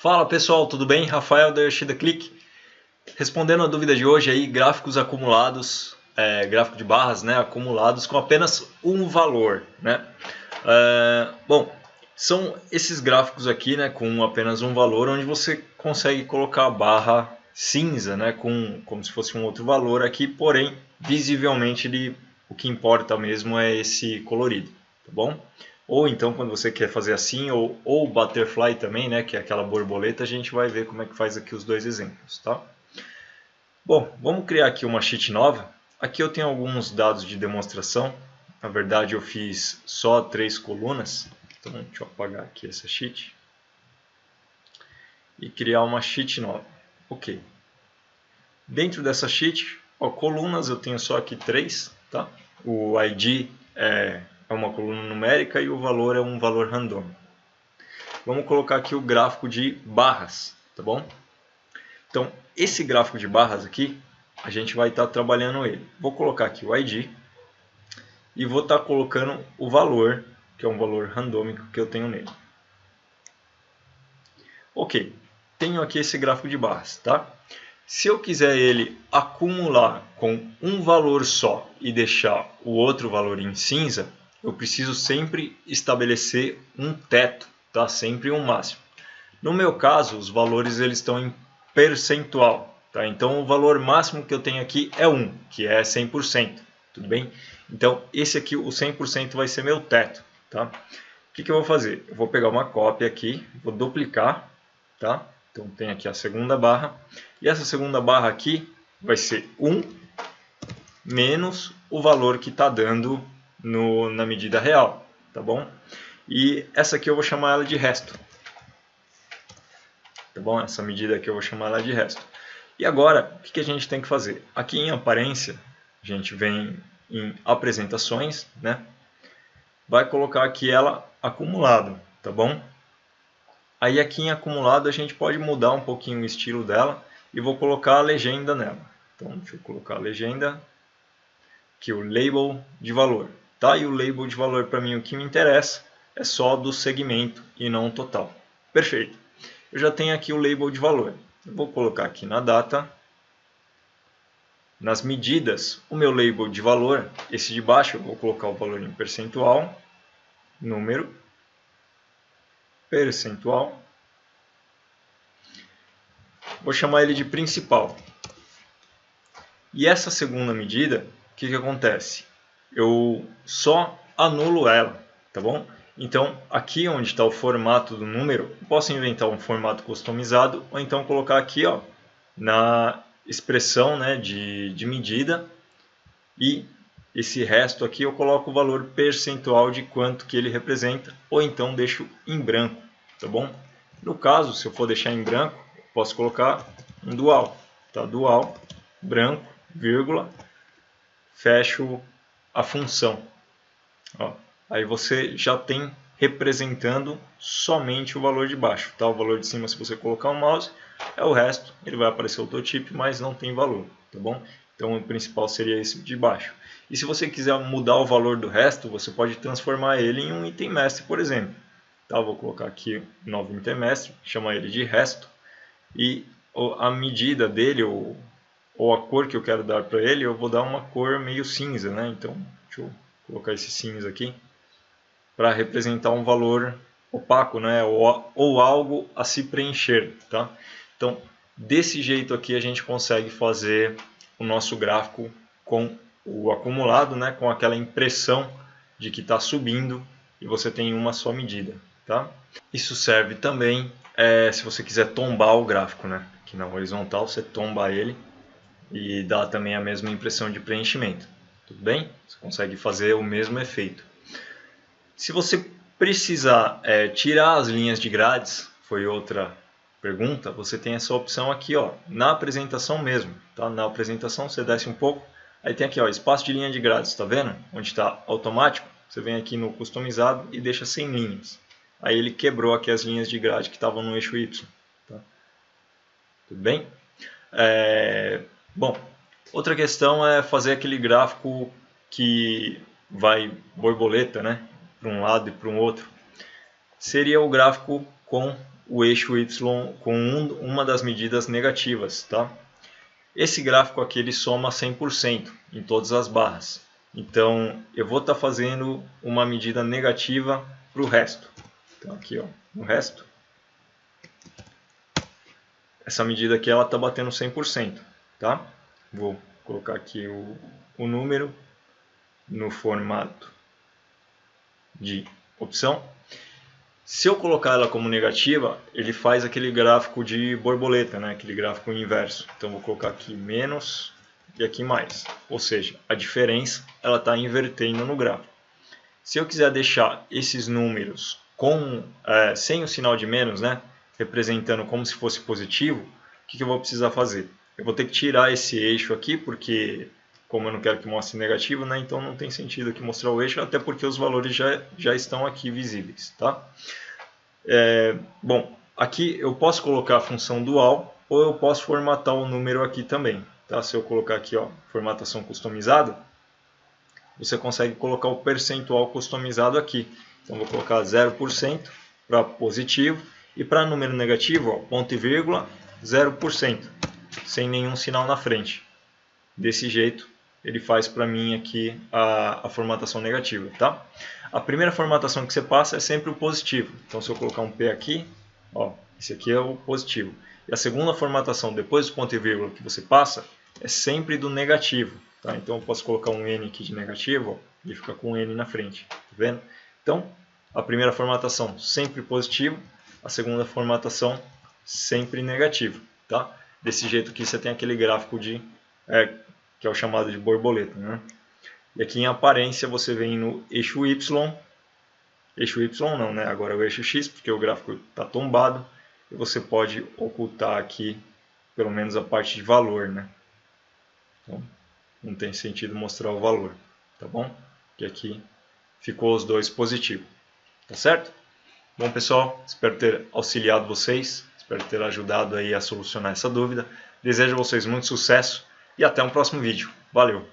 Fala pessoal, tudo bem? Rafael da Yoshida Click. Respondendo a dúvida de hoje aí, gráficos acumulados, gráfico de barras, né, acumulados com apenas um valor, né? Bom, são esses gráficos aqui, né, com apenas um valor, onde você consegue colocar a barra cinza, né, como se fosse um outro valor aqui, porém, visivelmente o que importa mesmo é esse colorido, tá bom? Ou então quando você quer fazer assim, ou butterfly também, né, que é aquela borboleta, a gente vai ver como é que faz aqui os dois exemplos, tá? Bom, vamos criar aqui uma sheet nova. Aqui eu tenho alguns dados de demonstração. Na verdade eu fiz só 3 colunas. Então deixa eu apagar aqui essa sheet. E criar uma sheet nova. Ok. Dentro dessa sheet, colunas eu tenho só aqui 3. Tá? O ID é uma coluna numérica e o valor é um valor randômico. Vamos colocar aqui o gráfico de barras, tá bom? Então, esse gráfico de barras aqui, a gente vai estar trabalhando ele. Vou colocar aqui o ID e vou estar colocando o valor, que é um valor randômico que eu tenho nele. Ok, tenho aqui esse gráfico de barras, tá? Se eu quiser ele acumular com um valor só e deixar o outro valor em cinza, eu preciso sempre estabelecer um teto, tá? Sempre um máximo. No meu caso, os valores eles estão em percentual, tá? Então o valor máximo que eu tenho aqui é 1, que é 100%, tudo bem? Então esse aqui, o 100% vai ser meu teto, tá? O que eu vou fazer? Eu vou pegar uma cópia aqui, vou duplicar, tá? Então tem aqui a segunda barra, e essa segunda barra aqui vai ser 1 menos o valor que está dando na medida real, tá bom? E essa aqui eu vou chamar ela de resto. Tá bom? Essa medida aqui eu vou chamar ela de resto. E agora, o que a gente tem que fazer? Aqui em aparência, a gente vem em apresentações, né? Vai colocar aqui ela acumulado, tá bom? Aí aqui em acumulado a gente pode mudar um pouquinho o estilo dela e vou colocar a legenda nela. Então deixa eu colocar a legenda, aqui o label de valor, tá? E o label de valor para mim o que me interessa é só do segmento e não total. Perfeito. Eu já tenho aqui o label de valor. Eu vou colocar aqui na data, nas medidas, o meu label de valor, esse de baixo eu vou colocar o valor em percentual, número, percentual. Vou chamar ele de principal. E essa segunda medida, o que acontece? Eu só anulo ela, tá bom? Então, aqui onde está o formato do número, eu posso inventar um formato customizado, ou então colocar aqui ó, na expressão, né, de medida, e esse resto aqui eu coloco o valor percentual de quanto que ele representa, ou então deixo em branco, tá bom? No caso, se eu for deixar em branco, posso colocar um dual, tá? Dual, branco, vírgula, fecho a função. Ó, aí você já tem representando somente o valor de baixo, tá? O valor de cima, se você colocar o mouse, é o resto, ele vai aparecer o tooltip, mas não tem valor, tá bom? Então o principal seria esse de baixo. E se você quiser mudar o valor do resto, você pode transformar ele em um item mestre, por exemplo. Tá? Vou colocar aqui um novo item mestre, chamar ele de resto, e a medida dele, ou a cor que eu quero dar para ele, eu vou dar uma cor meio cinza, né? Então, deixa eu colocar esse cinza aqui, para representar um valor opaco, né? ou algo a se preencher, tá? Então, desse jeito aqui a gente consegue fazer o nosso gráfico com o acumulado, né? Com aquela impressão de que está subindo e você tem uma só medida, tá? Isso serve também se você quiser tombar o gráfico, né? Aqui na horizontal você tomba ele e dá também a mesma impressão de preenchimento. Tudo bem? Você consegue fazer o mesmo efeito. Se você precisar tirar as linhas de grades, foi outra pergunta, você tem essa opção aqui, ó, na apresentação mesmo. Tá? Na apresentação você desce um pouco, aí tem aqui ó, espaço de linha de grades, está vendo? Onde está automático, você vem aqui no customizado e deixa sem linhas. Aí ele quebrou aqui as linhas de grade que estavam no eixo Y. Tá? Tudo bem? Bom, outra questão é fazer aquele gráfico que vai borboleta, né? Para um lado e para o outro. Seria o gráfico com o eixo Y com uma das medidas negativas, tá? Esse gráfico aqui ele soma 100% em todas as barras. Então eu vou estar fazendo uma medida negativa para o resto. Então aqui, ó, no resto, essa medida aqui ela está batendo 100%, tá? Vou colocar aqui o número no formato de opção. Se eu colocar ela como negativa, ele faz aquele gráfico de borboleta, né? Aquele gráfico inverso. Então vou colocar aqui menos e aqui mais. Ou seja, a diferença ela está invertendo no gráfico. Se eu quiser deixar esses números sem o sinal de menos, né? Representando como se fosse positivo, o que eu vou precisar fazer? Eu vou ter que tirar esse eixo aqui, porque como eu não quero que mostre negativo, né? Então não tem sentido aqui mostrar o eixo, até porque os valores já estão aqui visíveis, tá? Bom, aqui eu posso colocar a função dual ou eu posso formatar o número aqui também, tá? Se eu colocar aqui, ó, formatação customizada, você consegue colocar o percentual customizado aqui. Então vou colocar 0% para positivo e para número negativo, ó, ponto e vírgula, 0%, sem nenhum sinal na frente. Desse jeito ele faz para mim aqui a formatação negativa, tá? A primeira formatação que você passa é sempre o positivo. Então se eu colocar um P aqui, ó, esse aqui é o positivo. E a segunda formatação depois do ponto e vírgula que você passa é sempre do negativo, tá? Então eu posso colocar um N aqui de negativo, ó, e fica com um N na frente, tá vendo? Então a primeira formatação sempre positivo, a segunda formatação sempre negativo, tá? Desse jeito aqui você tem aquele gráfico que é o chamado de borboleta, né? E aqui em aparência você vem no eixo Y não, né? Agora é o eixo X, porque o gráfico está tombado, e você pode ocultar aqui pelo menos a parte de valor, né? Então não tem sentido mostrar o valor, tá bom? Porque aqui ficou os dois positivos, tá certo? Bom pessoal, espero ter auxiliado vocês, espero ter ajudado aí a solucionar essa dúvida. Desejo a vocês muito sucesso e até um próximo vídeo. Valeu!